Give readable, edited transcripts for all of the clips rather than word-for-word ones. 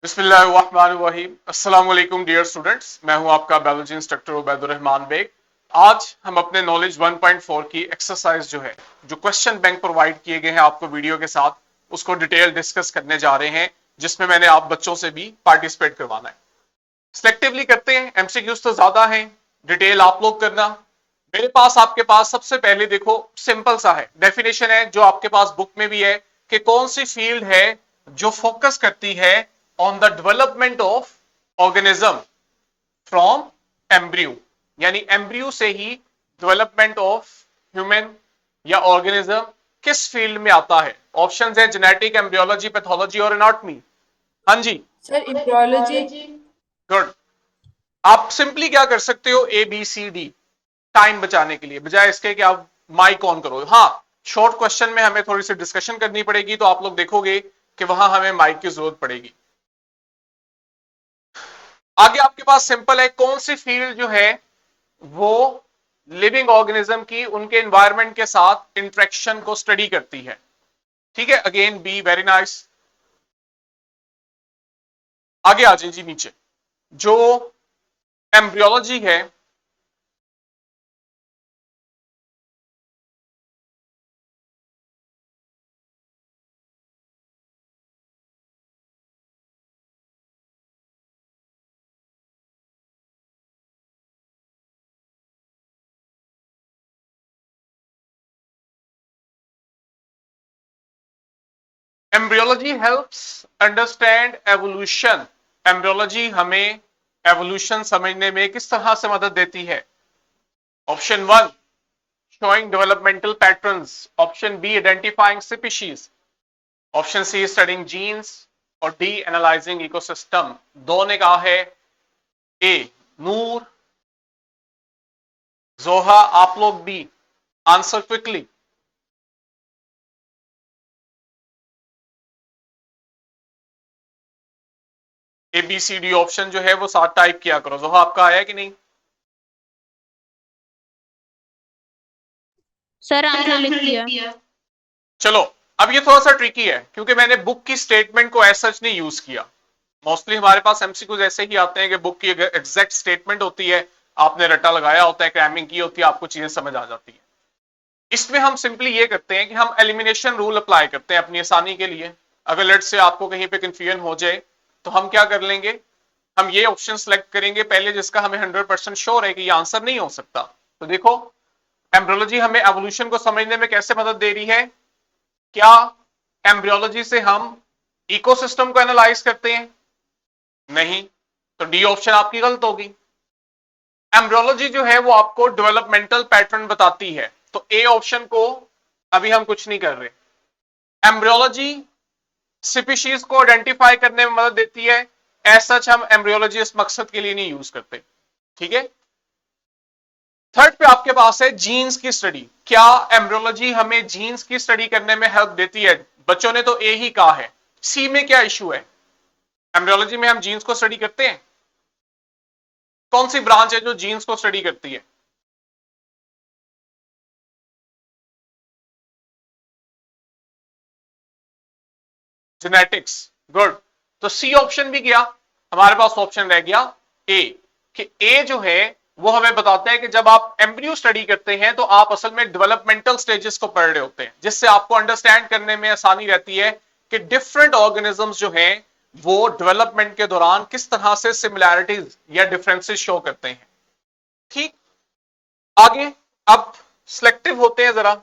बिस्मिल्लाहिर्रहमानिर्रहीम। अस्सलाम वालेकुम डियर स्टूडेंट्स, मैं हूं आपका बायोलॉजी इंस्ट्रक्टर उबैदुर रहमान बेग। आज हम अपने नॉलेज 1.4 की एक्सरसाइज जो है, जो क्वेश्चन बैंक प्रोवाइड किए गए हैं आपको वीडियो के साथ, उसको डिटेल डिस्कस करने जा रहे हैं, जिसमें मैंने आप बच्चों से भी पार्टिसिपेट करवाना है। सिलेक्टिवली करते हैं, एमसीक्यूज तो ज्यादा है, डिटेल आप लोग करना। मेरे पास आपके पास सबसे पहले देखो सिंपल सा है, डेफिनेशन है जो आपके पास बुक में भी है कि कौन सी फील्ड है जो फोकस करती है on the development of organism from embryo, यानी एम्ब्रियो से ही डेवलपमेंट ऑफ ह्यूमन या ऑर्गेनिज्म किस फील्ड में आता है। ऑप्शंस है जेनेटिक, एम्ब्रियोलॉजी, पैथोलॉजी और एनाटॉमी। हाँ जी, सर एम्ब्रियोलॉजी। गुड। आप सिंपली क्या कर सकते हो, A B C D, time बचाने के लिए, बजाय इसके कि आप माइक ऑन करो। हाँ, शॉर्ट क्वेश्चन में हमें थोड़ी सी डिस्कशन करनी पड़ेगी, तो आप लोग देखोगे कि वहां हमें माइक की जरूरत पड़ेगी। आगे आपके पास सिंपल है, कौन सी फील्ड जो है वो लिविंग ऑर्गेनिज्म की उनके एनवायरनमेंट के साथ इंटरेक्शन को स्टडी करती है। ठीक है, अगेन बी वेरी नाइस। आगे आ जाए जी नीचे, जो एम्ब्रियोलॉजी है, embryology helps understand evolution. Embryology हमें एवोल्यूशन समझने में किस तरह से मदद देती है। Option one, showing developmental patterns, option B identifying species, option C studying genes और डी analyzing ecosystem। दो ने कहा है ए। नूर, जोहा, आप लोग B, answer quickly. A B C D option जो है वो साथ टाइप किया करो। जोहा आपका आया कि नहीं? सर सर आंसर लिख आंसर लिख दिया। दिया। चलो, अब ये थोड़ा सा ट्रिकी है क्योंकि मैंने बुक की स्टेटमेंट को एज सच नहीं यूज किया। मोस्टली हमारे पास एमसीक्यूज ऐसे ही आते हैं कि बुक की एग्जैक्ट स्टेटमेंट होती है, आपने रट्टा लगाया होता है, क्रैमिंग की होती है, आपको चीजें समझ आ जाती है। इसमें हम सिंपली ये करते हैं कि हम एलिमिनेशन रूल अप्लाई करते हैं अपनी आसानी के लिए। अगर लेट से आपको कहीं पे कंफ्यूजन हो जाए तो हम क्या कर लेंगे, हम ये ऑप्शन सेलेक्ट करेंगे पहले जिसका हमें 100% श्योर है कि ये आंसर नहीं हो सकता। तो देखो, एम्ब्रियोलॉजी हमें एवोल्यूशन को समझने में कैसे मदद दे रही है। क्या एम्ब्रियोलॉजी से हम इकोसिस्टम को एनालाइज करते हैं? नहीं, तो डी ऑप्शन आपकी गलत होगी। एम्ब्रियोलॉजी जो है वो आपको डेवलपमेंटल पैटर्न बताती है, तो ए ऑप्शन को अभी हम कुछ नहीं कर रहे। एम्ब्रियोलॉजी स्पीशीज को आइडेंटिफाई करने में मदद देती है, एज सच हम एम्ब्रियोलॉजी इस मकसद के लिए नहीं यूज करते। ठीक है। थर्ड पे आपके पास है जीन्स की स्टडी। क्या एम्ब्रियोलॉजी हमें जीन्स की स्टडी करने में हेल्प देती है? बच्चों ने तो ए ही कहा है। सी में क्या इशू है? एम्ब्रियोलॉजी में हम जीन्स को स्टडी करते हैं? कौन सी ब्रांच है जो जीन्स को स्टडी करती है? जेनेटिक्स। गुड। तो सी ऑप्शन भी गया, हमारे पास ऑप्शन रह गया ए, कि ए जो है वो हमें बताता है कि जब आप एम्ब्रियो स्टडी करते हैं तो आप असल में डेवलपमेंटल स्टेजेस को पढ़ रहे होते हैं, जिससे आपको अंडरस्टैंड करने में आसानी रहती है कि डिफरेंट ऑर्गेनिजम्स जो हैं वो डेवलपमेंट के दौरान किस तरह से सिमिलैरिटीज या डिफरेंसेस शो करते हैं। ठीक। आगे अब सिलेक्टिव होते हैं जरा।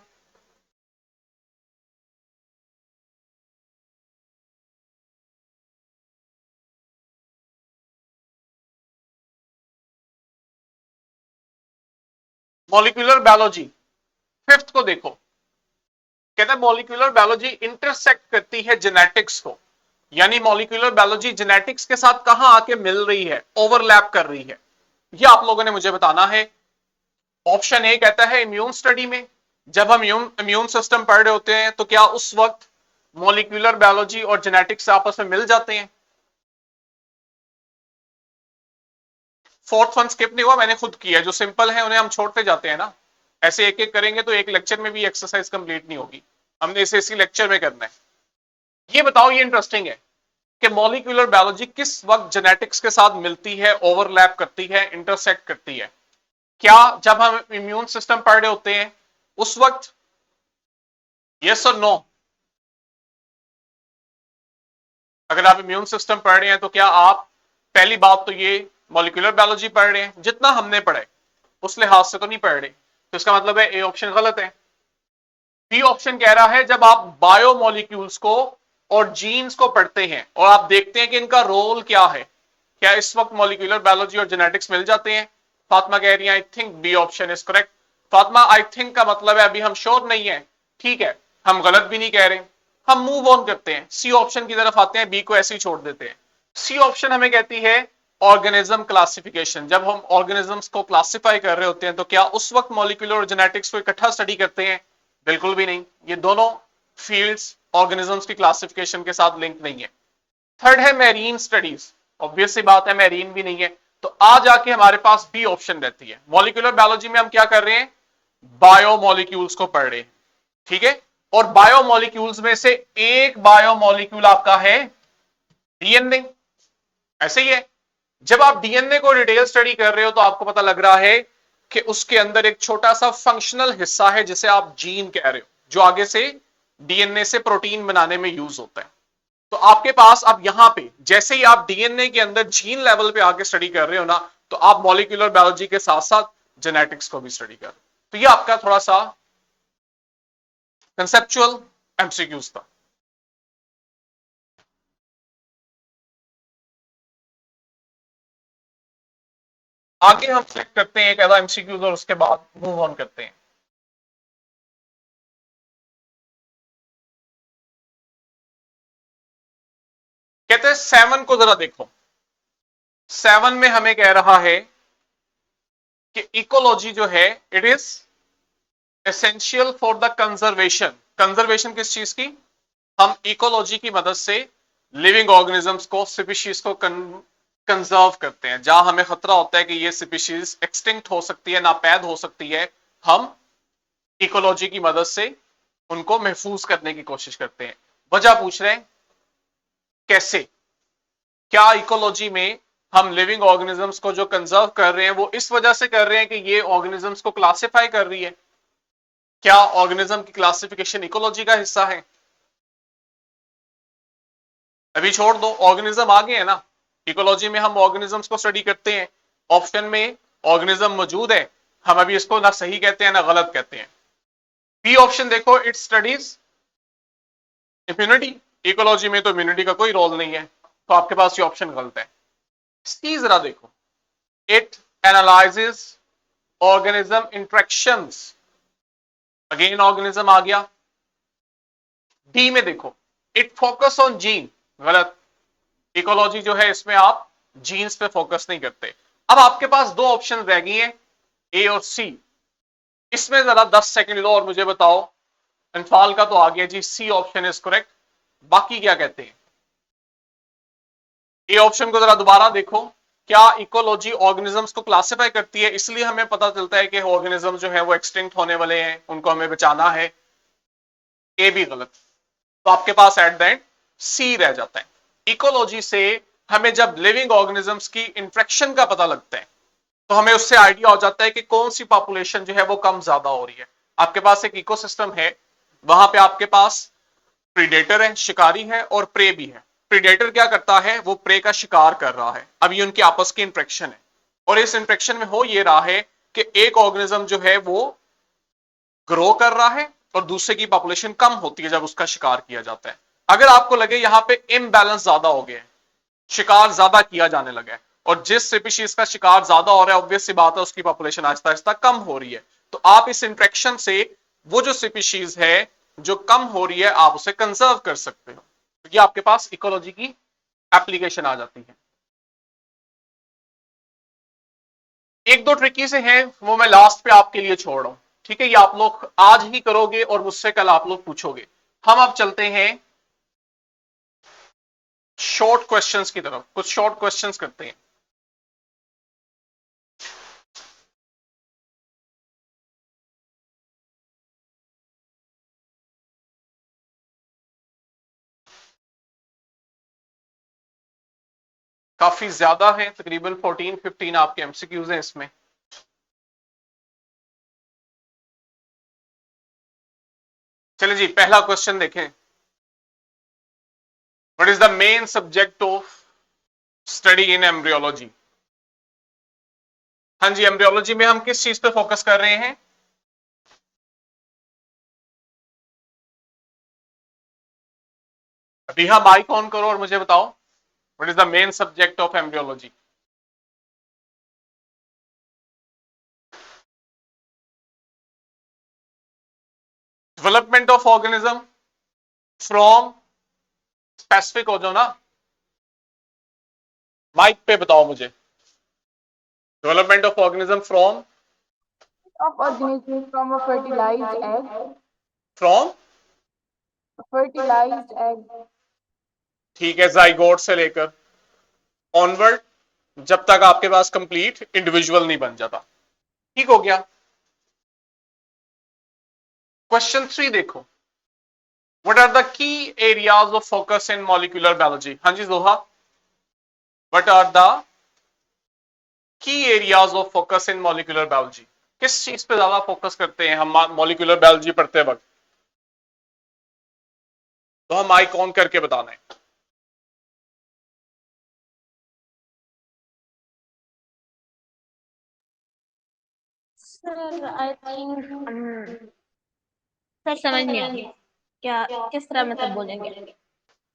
मॉलिक्यूलर बायोलॉजी फिफ्थ को देखो, कहते हैं मॉलिक्यूलर बायोलॉजी इंटरसेक्ट करती है जेनेटिक्स को, यानी मॉलिक्यूलर बायोलॉजी जेनेटिक्स के साथ कहां आके मिल रही है, ओवरलैप कर रही है, ये आप लोगों ने मुझे बताना है। ऑप्शन ए कहता है इम्यून स्टडी में, जब हम इम्यून सिस्टम पढ़ रहे होते हैं तो क्या उस वक्त मॉलिक्यूलर बायोलॉजी और जेनेटिक्स आपस में मिल जाते हैं? फोर्थ वन स्किप नहीं हुआ, मैंने खुद किया, जो सिंपल है उन्हें हम छोड़ते जाते हैं ना। ऐसे एक एक करेंगे तो एक लेक्चर में भी एक्सरसाइज कंप्लीट नहीं होगी, हमने इसे इसी लेक्चर में करना है। ये बताओ, ये इंटरेस्टिंग है, कि मॉलिक्यूलर बायोलॉजी किस वक्त जेनेटिक्स के साथ मिलती है, ओवरलैप करती है, इंटरसेक्ट करती है? क्या जब हम इम्यून सिस्टम पढ़ रहे होते हैं उस वक्त? यस और नो? अगर आप इम्यून सिस्टम पढ़ रहे हैं तो क्या आप, पहली बात तो ये, मॉलिक्यूलर बायोलॉजी पढ़ रहे हैं? जितना हमने पढ़ा है उस लिहाज से तो नहीं पढ़ रहे, तो इसका मतलब है ए ऑप्शन गलत है। बी ऑप्शन कह रहा है जब आप बायोमोलिक्यूल्स को और जीन्स को पढ़ते हैं और आप देखते हैं कि इनका रोल क्या है, क्या इस वक्त मॉलिक्यूलर बायोलॉजी और जेनेटिक्स मिल जाते हैं? फातिमा कह रही है I think B option is correct. Fatima I think का मतलब है अभी हम श्योर नहीं है, ठीक है, हम गलत भी नहीं कह रहे, हम मूव ऑन करते हैं, सी ऑप्शन की तरफ आते हैं, बी को ऐसे ही छोड़ देते हैं। सी ऑप्शन हमें कहती है ऑर्गेनिज्म क्लासिफिकेशन। जब हम ऑर्गेनिजम्स को क्लासिफाई कर रहे होते हैं तो क्या उस वक्त मॉलिक्यूलर और जेनेटिक्स को इकट्ठा स्टडी करते हैं? बिल्कुल भी नहीं, ये दोनों फील्ड्स ऑर्गेनिजम्स की क्लासिफिकेशन के साथ लिंक नहीं है। थर्ड है मैरीन स्टडीज, ऑब्वियस सी बात है मैरीन भी नहीं है, तो आ जाके हमारे पास बी ऑप्शन रहती है। मॉलिक्यूलर बायोलॉजी में हम क्या कर रहे हैं? बायोमोलिक्यूल्स को पढ़ रहे हैं, ठीक है, और बायोमोलिक्यूल्स में से एक बायोमोलिक्यूल आपका है डीएनए, ऐसे ही है। जब आप डीएनए को डिटेल स्टडी कर रहे हो तो आपको पता लग रहा है कि उसके अंदर एक छोटा सा फंक्शनल हिस्सा है जिसे आप जीन कह रहे हो, जो आगे से डीएनए से प्रोटीन बनाने में यूज होता है। तो आपके पास अब यहां पे जैसे ही आप डीएनए के अंदर जीन लेवल पे आके स्टडी कर रहे हो ना, तो आप मॉलिक्यूलर बायोलॉजी के साथ साथ जेनेटिक्स को भी स्टडी कर रहे हो। तो ये आपका थोड़ा सा कंसेप्चुअल एमसीक्यूज था। आगे हम सिलेक्ट करते हैं एक ऐसा एमसीक्यूज और उसके बाद मूव ऑन करते हैं। कहते हैं 7 को जरा देखो। 7 में हमें कह रहा है कि इकोलॉजी जो है it is essential for the conservation. Conservation किस चीज की? हम इकोलॉजी की मदद से लिविंग ऑर्गेनिजम्स को, स्पीशीज को कंजर्व करते हैं। जहां हमें खतरा होता है कि ये स्पीशीज एक्सटिंक्ट हो सकती है, नापैद हो सकती है, हम इकोलॉजी की मदद से उनको महफूज करने की कोशिश करते हैं। वजह पूछ रहे हैं कैसे? क्या इकोलॉजी में हम लिविंग ऑर्गेनिजम्स को जो कंजर्व कर रहे हैं वो इस वजह से कर रहे हैं कि ये ऑर्गेनिजम्स को क्लासिफाई कर रही है? क्या ऑर्गेनिज्म की क्लासिफिकेशन इकोलॉजी का हिस्सा है? अभी छोड़ दो, ऑर्गेनिज्म आगे है ना, इकोलॉजी में हम ऑर्गेनिजम्स को स्टडी करते हैं, ऑप्शन में ऑर्गेनिज्म मौजूद है, हम अभी इसको ना सही कहते हैं ना गलत कहते हैं। बी ऑप्शन देखो, इट स्टडीज इम्यूनिटी। इकोलॉजी में तो इम्यूनिटी का कोई रोल नहीं है, तो आपके पास ये ऑप्शन गलत है। सी जरा देखो, it analyses organism interactions, again organism आ गया। डी में देखो, इट फोकस ऑन जीन, गलत। इकोलॉजी जो है इसमें आप जीन्स पे फोकस नहीं करते। अब आपके पास दो ऑप्शन रह गई हैं, ए और सी। इसमें जरा 10 सेकंड लो और मुझे बताओ। इनफाल का तो आ गया जी, सी ऑप्शन इज करेक्ट। बाकी क्या कहते हैं? ए ऑप्शन को जरा दोबारा देखो। क्या इकोलॉजी ऑर्गेनिजम्स को क्लासिफाई करती है, इसलिए हमें पता चलता है कि ऑर्गेनिज्म जो है वो एक्सटिंक्ट होने वाले हैं, उनको हमें बचाना है? ए भी गलत। तो आपके पास एट द एंड सी रह जाता है। इकोलॉजी से हमें जब लिविंग ऑर्गेनिजम्स की इंट्रैक्शन का पता लगता है तो हमें उससे आइडिया हो जाता है कि कौन सी पॉपुलेशन जो है वो कम ज्यादा हो रही है। आपके पास एक इकोसिस्टम है, वहां पे आपके पास प्रीडेटर है, शिकारी है, और प्रे भी है। प्रीडेटर क्या करता है? वो प्रे का शिकार कर रहा है, अब ये उनकी आपस की इंट्रैक्शन है, और इस इंट्रैक्शन में हो ये रहा है कि एक ऑर्गेनिज्म जो है वो ग्रो कर रहा है और दूसरे की पॉपुलेशन कम होती है जब उसका शिकार किया जाता है। अगर आपको लगे यहां पे इम्बैलेंस ज्यादा हो गया है, शिकार ज्यादा किया जाने लगा है, और जिस स्पीशीज का शिकार ज्यादा हो रहा है ऑब्वियस सी बात है उसकी पॉपुलेशन आहिस्ता आहिस्ता कम हो रही है, तो आप इस इंट्रैक्शन से वो जो स्पीशीज है जो कम हो रही है आप उसे कंजर्व कर सकते हो। तो ये आपके पास इकोलॉजी की एप्लीकेशन आ जाती है। एक दो ट्रिकी से हैं, वो मैं लास्ट पे आपके लिए छोड़ रहा हूं, ठीक है? ये आप लोग आज ही करोगे और मुझसे कल आप लोग पूछोगे। हम अब चलते हैं शॉर्ट क्वेश्चंस की तरफ, कुछ शॉर्ट क्वेश्चंस करते हैं। काफी ज्यादा है, तकरीबन 14-15 आपके एमसीक्यूज हैं इसमें। चलिए जी, पहला क्वेश्चन देखें। What is the main subject of study in embryology? हाँ जी, एम्ब्रियोलॉजी में हम किस चीज पे फोकस कर रहे हैं? अभी हाँ, माइक ऑन करो और मुझे बताओ, what is the main subject of embryology? Development of organism from, specific हो जाओ ना, माइक पे बताओ मुझे। Development of organism from, of organism from a fertilized egg. From, A fertilized egg. ठीक है, जाइगोट से लेकर ऑनवर्ड, जब तक आपके पास कंप्लीट इंडिविजुअल नहीं बन जाता। ठीक हो गया। क्वेश्चन 3 देखो, what are the key areas of focus in molecular biology? हाँ जी Zoha, what are the key areas of focus in molecular biology? किस चीज पे ज्यादा फोकस करते हैं हम मॉलिक्यूलर बायोलॉजी पढ़ते वक्त? तो हम माइक ऑन करके बताना है। सर आई थिंक सर समझ नहीं आ रही, क्या किस तरह मतलब बोलेंगे?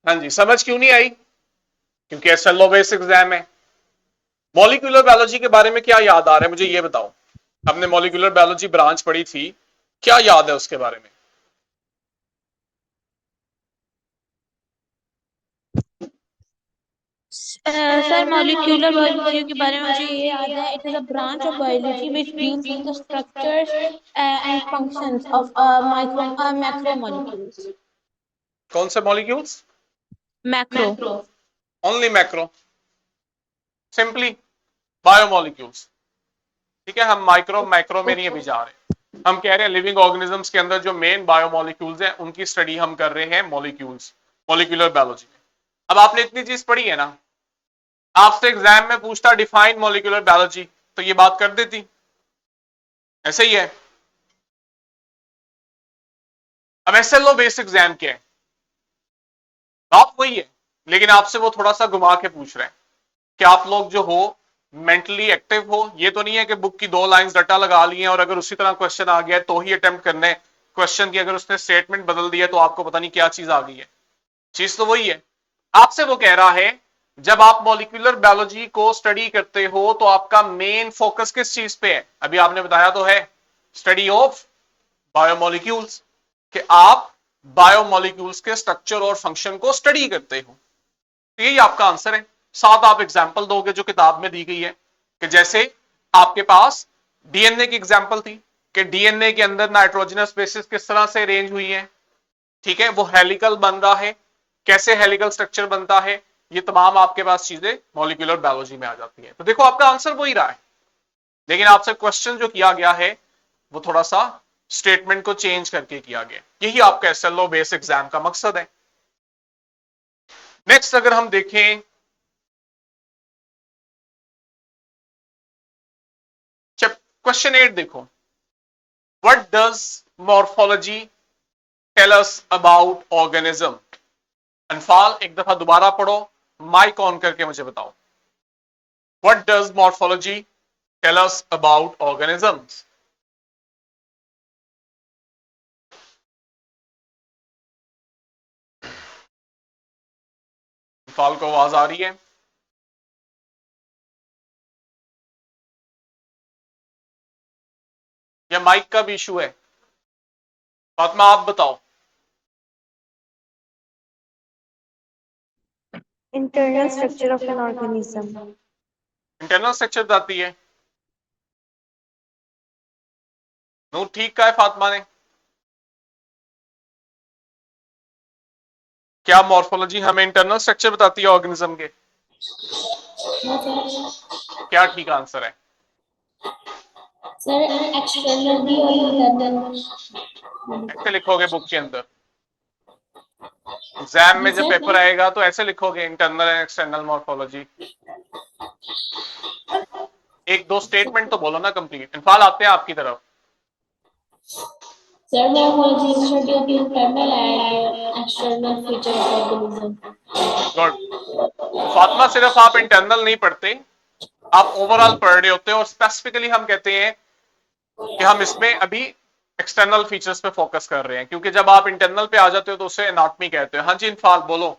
हाँ जी, समझ क्यों नहीं आई? क्योंकि एसएलओ बेस एग्जाम है। मॉलिक्यूलर बायोलॉजी के बारे में क्या याद आ रहा है मुझे ये बताओ। हमने मॉलिक्यूलर बायोलॉजी ब्रांच पढ़ी थी, क्या याद है उसके बारे में? सर मॉलिक्यूलर बायोलॉजी के बारे में मुझे ये याद है, it is a branch of biology which deals with the structures and functions of macro molecules. कौन से molecules? Macro. Only macro, simply biomolecules. ठीक है, हम माइक्रो मैक्रो में नहीं अभी जा रहे, हम कह रहे हैं लिविंग ऑर्गेनिजम्स के अंदर जो मेन बायोमोलिक्यूल्स हैं उनकी स्टडी हम कर रहे हैं मॉलिक्यूल्स, मॉलिक्यूलर बायोलॉजी में। अब आपने इतनी चीज पढ़ी है ना, आपसे एग्जाम में पूछता डिफाइन मॉलिक्यूलर बायोलॉजी, तो ये बात कर देती, ऐसे ही है। अब एसएलओ बेस एग्जाम क्या है? बात वही है, लेकिन आपसे वो थोड़ा सा घुमा के पूछ रहे हैं कि आप लोग जो हो मेंटली एक्टिव हो। ये तो नहीं है कि बुक की 2 लाइंस रटा लगा ली हैं और अगर उसी तरह क्वेश्चन आ गया तो ही अटेम्प्ट करना है। क्वेश्चन की अगर उसने स्टेटमेंट बदल दिया तो आपको पता नहीं क्या चीज आ गई है। चीज तो वही है। आपसे वो कह रहा है जब आप मॉलिक्यूलर बायोलॉजी को स्टडी करते हो तो आपका मेन फोकस किस चीज पे है? अभी आपने बताया तो है, स्टडी ऑफ बायोमोलिक्यूल्स, कि आप बायोमोलिक्यूल्स के स्ट्रक्चर और फंक्शन को स्टडी करते हो। तो यही आपका आंसर है। साथ आप एग्जाम्पल दोगे जो किताब में दी गई है, कि जैसे आपके पास डीएनए की एग्जाम्पल थी कि डीएनए के अंदर नाइट्रोजनस बेसिस किस तरह से अरेंज हुई है। ठीक है, वो हेलिकल बन रहा है, कैसे हेलिकल स्ट्रक्चर बनता है, ये तमाम आपके पास चीजें मॉलिक्यूलर बायोलॉजी में आ जाती है। तो देखो आपका आंसर वही रहा है, लेकिन आपसे क्वेश्चन जो किया गया है वो थोड़ा सा स्टेटमेंट को चेंज करके किया गया। यही आपका एसएलओ बेस एग्जाम का मकसद है। नेक्स्ट अगर हम देखें, क्वेश्चन 8 देखो, what does morphology tell us about organism? अनफाल एक दफा दोबारा पढ़ो, माइक ऑन करके मुझे बताओ, what does morphology tell us about organisms? अनफाल को आवाज आ रही है? या माइक का भी इशू है? फातिमा आप बताओ। Internal structure of an organism. Internal structure बताती है। नूर ठीक का है फातिमा ने? क्या मॉर्फोलॉजी हमें इंटरनल स्ट्रक्चर बताती है ऑर्गेनिज्म के? क्या ठीक आंसर है? सर एक्सटर्नल भी और इंटरनल। ऐसे लिखोगे बुक के अंदर, एग्जाम में जी जब सर। पेपर आएगा तो ऐसे लिखोगे इंटरनल एंड एक्सटर्नल मॉर्फोलॉजी। एक दो स्टेटमेंट तो बोलो ना कंप्लीट। इनफाल आते हैं आपकी तरफ। Cell morphology is study of internal and external feature of organism. Good. Fatima सिर्फ आप इंटरनल नहीं पढ़ते, आप ओवरऑल पढ़ रहे होते हो, और स्पेसिफिकली हम कहते हैं कि हम इसमें अभी एक्सटर्नल फीचर्स पे फोकस कर रहे हैं, क्योंकि जब आप इंटरनल पे आ जाते हो तो उसे एनाटॉमी कहते हो। हाँ जी इनफाल बोलो।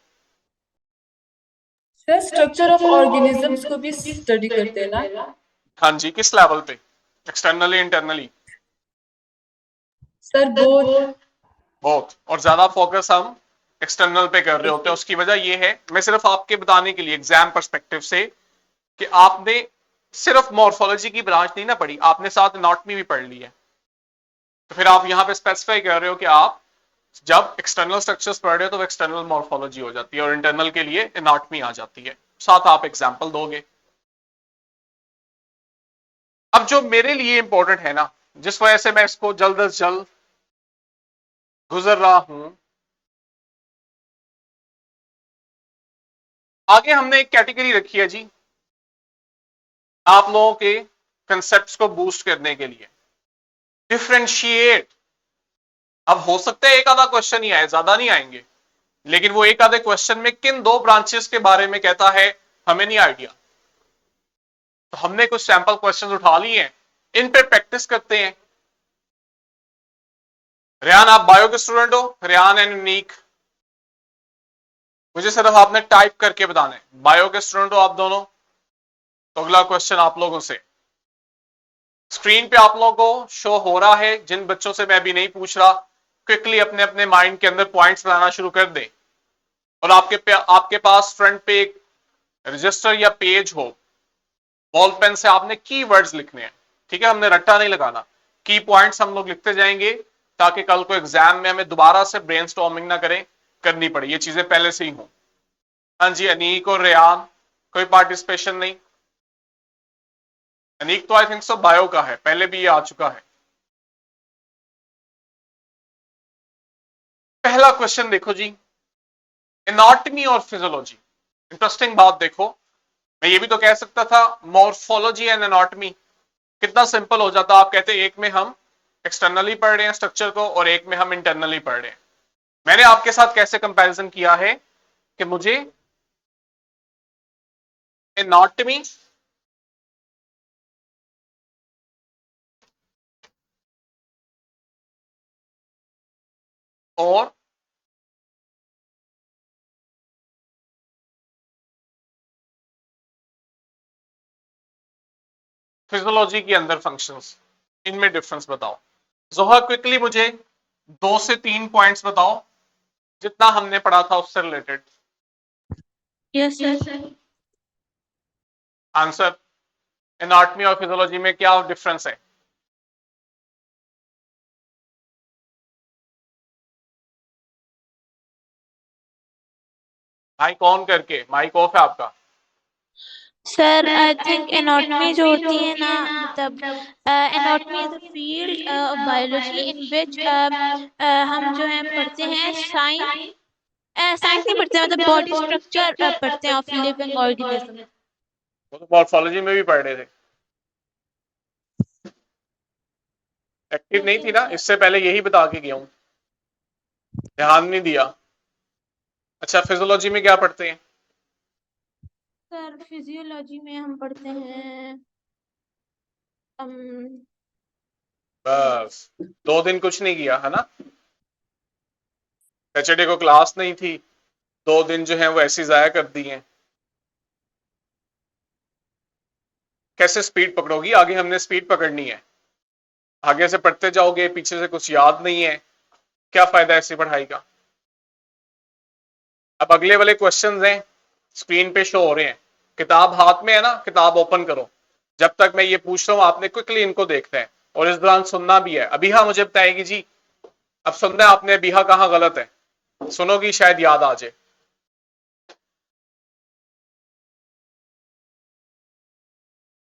सर स्ट्रक्चर ऑफ ऑर्गेनिजम्स को भी स्टडी करते हैं ना? हाँ जी, किस लेवल पे, एक्सटर्नली इंटरनली? Sir both. बहुत, और ज्यादा फोकस हम एक्सटर्नल पे कर रहे होते हैं। उसकी वजह यह है, मैं सिर्फ आपके बताने के लिए एग्जाम पर्सपेक्टिव से, कि आपने सिर्फ मॉर्फोलॉजी की ब्रांच नहीं ना पढ़ी, आपने साथ एनाटॉमी भी पढ़ ली है। तो फिर आप यहां पे स्पेसिफाई कर रहे हो कि आप जब एक्सटर्नल स्ट्रक्चर्स पढ़ रहे हो तो एक्सटर्नल मॉर्फोलॉजी हो जाती है, और इंटरनल के लिए एनाटॉमी आ जाती है। साथ आप एग्जाम्पल दोगे। अब जो मेरे लिए इंपॉर्टेंट है ना, जिस वजह से मैं इसको जल्द अज जल्द गुजर रहा हूं, आगे हमने एक कैटेगरी रखी है जी आप लोगों के कंसेप्ट्स को बूस्ट करने के लिए, डिफरेंशिएट। अब हो सकता है एक आधा क्वेश्चन ही आए, ज्यादा नहीं आएंगे, लेकिन वो एक आधे क्वेश्चन में किन दो ब्रांचेस के बारे में कहता है हमें नहीं आइडिया। तो हमने कुछ सैंपल क्वेश्चंस उठा लिए हैं, इन पे प्रैक्टिस करते हैं। रेहान आप बायो के स्टूडेंट हो, रेहान एंड यूनिक, मुझे सिर्फ आपने टाइप करके बताना है। बायो के स्टूडेंट हो आप दोनों, तो अगला क्वेश्चन आप लोगों से स्क्रीन पे आप लोगों को शो हो रहा है। जिन बच्चों से मैं अभी नहीं पूछ रहा, क्विकली अपने अपने माइंड के अंदर पॉइंट्स बनाना शुरू कर दें, और आपके पास फ्रंट पे एक रजिस्टर या पेज हो, बॉल पेन से आपने कीवर्ड्स लिखने हैं। ठीक है, हमने रट्टा नहीं लगाना, की पॉइंट्स हम लोग लिखते जाएंगे, ताकि कल को एग्जाम में हमें दोबारा से ब्रेनस्टॉर्मिंग ना करनी पड़े, ये चीजें पहले से ही हों। हाँ जी अनीक और रेयान, कोई पार्टिसिपेशन नहीं? अनीक तो आई थिंक सो बायो का है, पहले भी ये आ चुका है। पहला क्वेश्चन देखो जी, एनाटॉमी और फिजियोलॉजी। इंटरेस्टिंग बात देखो, मैं ये भी तो कह सकता था मॉर्फोलॉजी एंड एनाटॉमी, कितना सिंपल हो जाता। आप कहते एक में हम एक्सटर्नली पढ़ रहे हैं स्ट्रक्चर को, और एक में हम इंटरनली पढ़ रहे हैं। मैंने आपके साथ कैसे कंपैरिजन किया है कि मुझे एनाटॉमी और फिजियोलॉजी के अंदर फंक्शंस, इनमें डिफरेंस बताओ। जोहर क्विकली मुझे 2 से 3 पॉइंट्स बताओ जितना हमने पढ़ा था उससे related. Yes, sir. Answer, anatomy और फिजियोलॉजी में क्या डिफरेंस है? माइक ऑन करके, माइक ऑफ है आपका। सर आई थिंक एनाटॉमी जो होती है ना, मतलब anatomy is a field of biology in which हम जो है पढ़ते हैं साइंस नहीं पढ़ते हैं, मतलब बॉडी स्ट्रक्चर पढ़ते हैं ऑफ लिविंग ऑर्गेनिज्म। वो तो मॉर्फोलॉजी में भी पढ़ रहे थे, एक्टिव नहीं थी ना, इससे पहले यही बता के गया हूं, ध्यान नहीं दिया। अच्छा फिजियोलॉजी में क्या पढ़ते हैं? सर फिजियोलॉजी में हम पढ़ते हैं बस 2 दिन कुछ नहीं किया है ना, सैटरडे को क्लास नहीं थी, 2 दिन जो है वो ऐसे जाया कर दी हैं। कैसे स्पीड पकड़ोगी? आगे हमने स्पीड पकड़नी है, आगे से पढ़ते जाओगे, पीछे से कुछ याद नहीं है, क्या फायदा ऐसी पढ़ाई का? अब अगले वाले क्वेश्चंस हैं, स्क्रीन पे शो हो रहे हैं, किताब हाथ में है ना, किताब ओपन करो। जब तक मैं ये पूछ रहा हूं आपने क्विकली इनको देखना है, और इस दौरान सुनना भी है। अबीहा मुझे बताएगी जी, अब सुनना है आपने, अबीहा कहां गलत है, सुनोगी शायद याद आ जाए।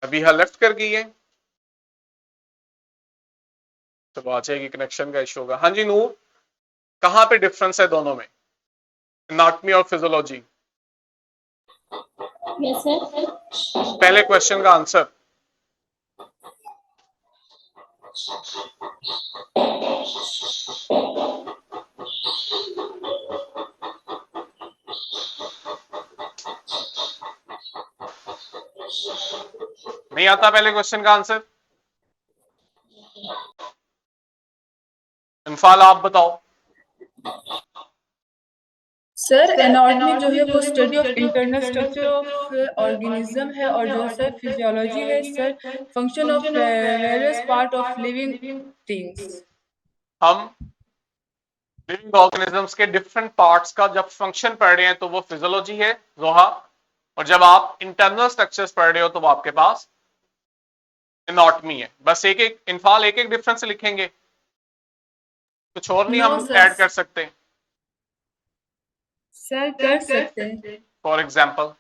अबीहा लेफ्ट कर गई है, तो आ जाएगी, कनेक्शन का इशू होगा। हाँ जी नूर, कहां पे डिफरेंस है दोनों में, एनाटॉमी और फिजियोलॉजी? Yes, sir. पहले क्वेश्चन का आंसर। नहीं आता पहले क्वेश्चन का आंसर? इनफाल आप बताओ। सर एनाटॉमी जो है वो study of internal structure of organism है, और जो है सर फिजियोलॉजी है sir function of various part of living things. हम लिविंग ऑर्गेनिजम्स के डिफरेंट पार्ट्स का जब फंक्शन पढ़ रहे हैं तो वो फिजियोलॉजी है जोहा, और जब आप इंटरनल स्ट्रक्चर्स पढ़ रहे हो तो वो आपके पास एनाटॉमी है। बस एक एक इनफाल एक एक डिफरेंस लिखेंगे, कुछ और नहीं नो हम सर। ऐड कर सकते। सर कर सकते हैं फॉर एग्जाम्पल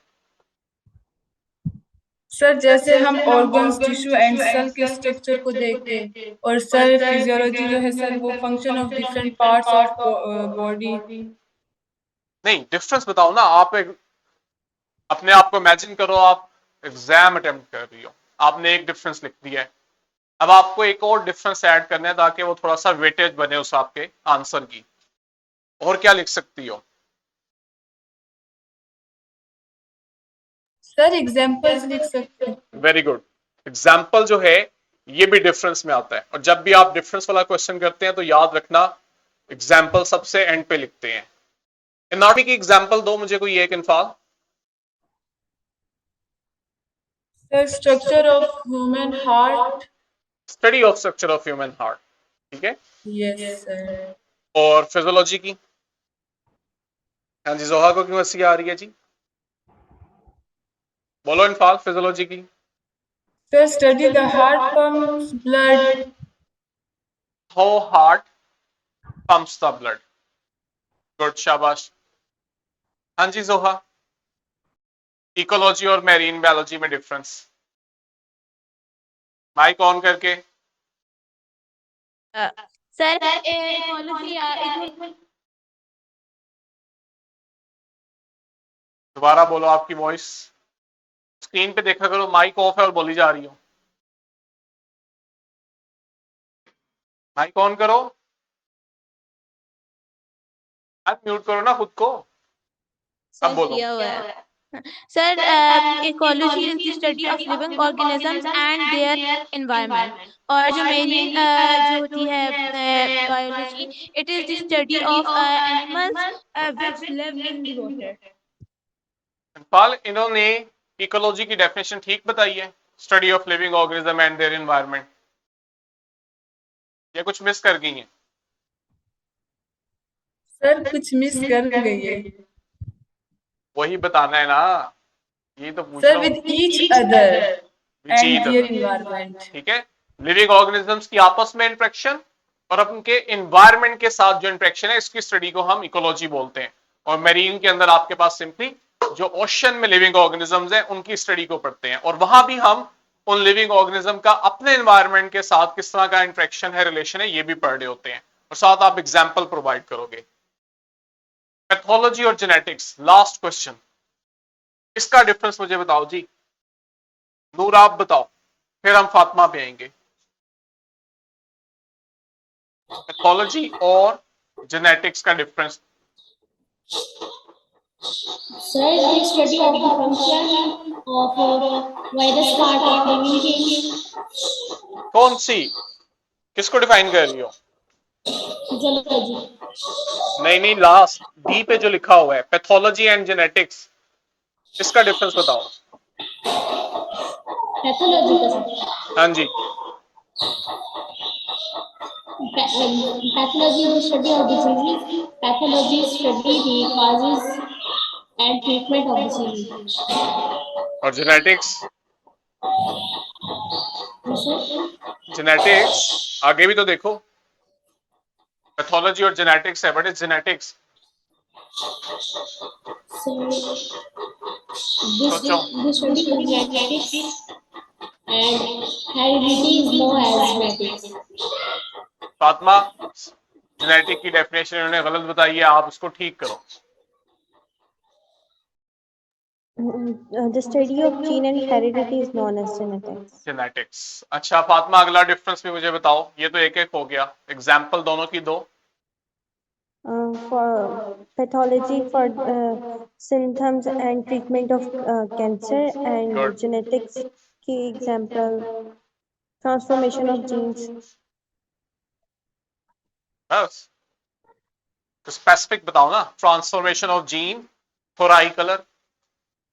सर, जैसे हम ऑर्गन्स टिश्यू एंड सेल के स्ट्रक्चर को देखते हैं, और सर फिजियोलॉजी जो है सर वो function of different parts of body. नहीं, डिफरेंस बताओ ना। आप अपने आप को इमेजिन करो, आप एग्जाम अटेम्प्ट कर रही हो, आपने एक डिफरेंस लिख दिया है, अब आपको एक और डिफरेंस ऐड करना है ताकि वो थोड़ा सा वेटेज बने उस आपके आंसर की। और क्या लिख सकती हो? सर एग्जांपल्स लिख सकते हैं। Very good. एग्जाम्पल जो है ये भी डिफरेंस में आता है, और जब भी आप डिफरेंस वाला क्वेश्चन करते हैं तो याद रखना एग्जाम्पल सबसे एंड पे लिखते हैं। एनाटॉमी की एग्जाम्पल दो मुझे कोई एक इनफाल। Sir structure of human heart. Study of structure of human heart, ठीक है। Yes sir. और फिजियोलॉजी की? हाँ जी, जोहा को क्यों हंसी आ रही है जी? बोलो इनफाल फिजियोलॉजी की। Sir study the heart pumps blood. How heart pumps the blood. Good, शाबाश। हाँ जी जोहा, इकोलॉजी और मैरीन बायोलॉजी में डिफरेंस। माइक ऑन करके। सर इकोलॉजी इट विल दोबारा बोलो, आपकी वॉइस स्क्रीन पे देखा करो, माइक ऑफ है और बोली जा रही हो। माइक ऑन करो, आप म्यूट करो ना खुद को। अब सर बोलो। किया हुआ है। Sir ecology is the study of living organisms and their environment, और जो मेरीन जो होती है biology, it is the study of animals which live in the water. इनफाल इन्होंने इकोलॉजी की डेफिनेशन ठीक बताई है, study of living organism and their environment, या कुछ मिस कर गई हैं? सर कुछ मिस कर गई है। वही बताना है ना, ये तो पूछ सर रहा विद हूँ। Each other Which and is there other. Environment. ठीक है, लिविंग ऑर्गेनिजम्स की आपस में इंटरेक्शन और उनके एनवायरनमेंट के साथ जो इंटरेक्शन है, इसकी स्टडी को हम इकोलॉजी बोलते हैं। और मेरीन के अंदर आपके पास सिंपली जो ओशन में लिविंग ऑर्गेनिजम्स हैं उनकी स्टडी को पढ़ते हैं, और वहां भी हम उन लिविंग ऑर्गेनिज्म का अपने एनवायरनमेंट के साथ किस तरह का इंटरेक्शन है, रिलेशन है, ये भी पढ़ रहे होते हैं, और साथ आप एग्जाम्पल प्रोवाइड करोगे। पैथोलॉजी और जेनेटिक्स, लास्ट क्वेश्चन, इसका डिफरेंस मुझे बताओ जी। नूर आप बताओ, फिर हम फातिमा पे आएंगे। पैथोलॉजी और जेनेटिक्स का difference. Sir, the study of the function of various part of living things. कौन सी, किसको डिफाइन कर रही हो? Physiology. नहीं नहीं, लास्ट डी पे जो लिखा हुआ है पैथोलॉजी एंड जेनेटिक्स, इसका डिफरेंस बताओ। Pathology का sir. हाँ जी। Pathology is the study of diseases. Pathology study the causes and treatment of diseases. और जेनेटिक्स? Yes, sir. जेनेटिक्स आगे भी तो देखो, पैथोलॉजी और जेनेटिक्स है, बट इज जेनेटिक्स। So सोचो। this study of genetics and heredity is known as genetics. Fatima, genetic की definition इन्होंने गलत बताई है, आप उसको ठीक करो। The study of gene and heredity is known as genetics. Genetics. अच्छा फातिमा, अगला डिफरेंस भी मुझे बताओ। ये तो एक एक हो गया, एग्जाम्पल दोनों की दो। For pathology for symptoms and treatment of cancer, and good. genetics की example transformation of genes. बस तो स्पेसिफिक बताओ ना। Transformation of gene for I colour,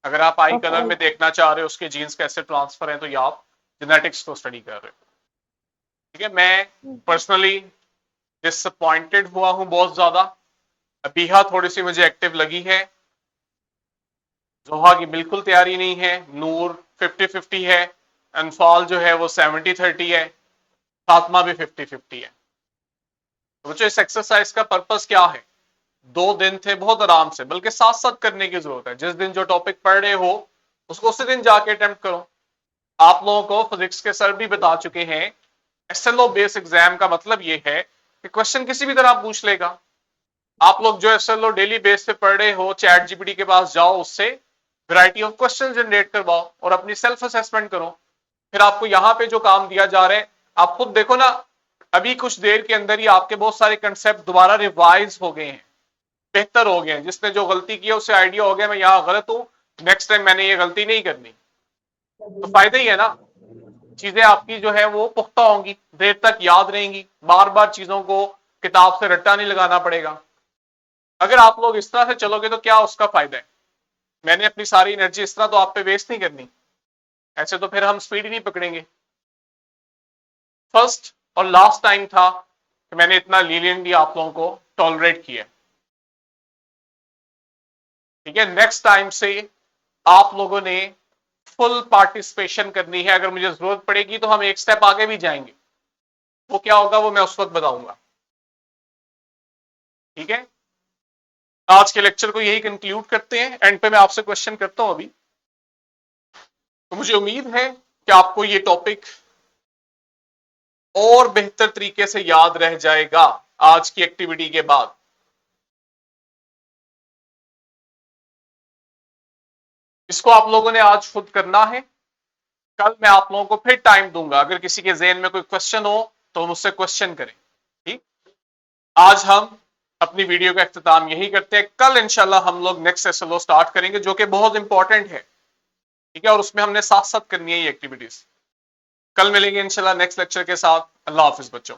अगर आप आई Of कलर eye. में देखना चाह रहे हो उसके जीन्स कैसे ट्रांसफर हैं, तो ये आप जेनेटिक्स को स्टडी कर रहे हो। ठीक है, मैं पर्सनली डिसअपॉइंटेड हुआ हूं बहुत ज्यादा। अबीहा थोड़ी सी मुझे एक्टिव लगी है, जोहा की बिल्कुल तैयारी नहीं है, नूर 50-50 है, अनफाल जो है वो 70-30 है, फातिमा भी 50-50 है। तो बच्चों इस एक्सरसाइज का पर्पस क्या है? 2 दिन थे बहुत आराम से, बल्कि साथ साथ करने की जरूरत है। जिस दिन जो टॉपिक पढ़ रहे हो उसको उसी दिन जाके अटेम्प्ट करो। आप लोगों को फिजिक्स के सर भी बता चुके हैं, एसएलओ बेस एग्जाम का मतलब ये है कि क्वेश्चन किसी भी तरह पूछ लेगा। आप लोग जो एसएलओ डेली बेस पे पढ़ रहे हो, चैट जीपीटी के पास जाओ, उससे वैरायटी ऑफ क्वेश्चन जनरेट करवाओ और अपनी सेल्फ असेसमेंट करो। फिर आपको यहां पे जो काम दिया जा रहा है, आप खुद देखो ना, अभी कुछ देर के अंदर ही आपके बहुत सारे कंसेप्ट दोबारा रिवाइज हो गए हैं, बेहतर हो गए हैं। जिसने जो गलती की है उसे आइडिया हो गया मैं यहां गलत हूं, नेक्स्ट टाइम मैंने ये गलती नहीं करनी। तो फायदा ही है ना, चीजें आपकी जो है वो पुख्ता होंगी, देर तक याद रहेंगी, बार बार चीजों को किताब से रट्टा नहीं लगाना पड़ेगा। अगर आप लोग इस तरह से चलोगे तो क्या उसका फायदा है? मैंने अपनी सारी एनर्जी इस तरह तो आप पे वेस्ट नहीं करनी, ऐसे तो फिर हम स्पीड ही नहीं पकड़ेंगे। फर्स्ट और लास्ट टाइम था कि मैंने इतना लीनियंटली आप लोगों को टॉलरेट किया। ठीक है, नेक्स्ट टाइम से आप लोगों ने फुल पार्टिसिपेशन करनी है। अगर मुझे जरूरत पड़ेगी तो हम एक स्टेप आगे भी जाएंगे, वो क्या होगा वो मैं उस वक्त बताऊंगा। ठीक है, आज के लेक्चर को यही कंक्लूड करते हैं। एंड पे मैं आपसे क्वेश्चन करता हूं अभी। तो मुझे उम्मीद है कि आपको ये टॉपिक और बेहतर तरीके से याद रह जाएगा आज की एक्टिविटी के बाद। इसको आप लोगों ने आज खुद करना है। कल मैं आप लोगों को फिर टाइम दूंगा, अगर किसी के ज़हन में कोई क्वेश्चन हो तो मुझसे क्वेश्चन करें। ठीक, आज हम अपनी वीडियो का इख्तिताम यही करते हैं। कल इंशाल्लाह हम लोग नेक्स्ट एसएलओ स्टार्ट करेंगे, जो कि बहुत इंपॉर्टेंट है। ठीक है, और उसमें हमने साथ साथ करनी है ये एक्टिविटीज। कल मिलेंगे इंशाल्लाह नेक्स्ट लेक्चर के साथ। अल्लाह हाफिज बच्चों।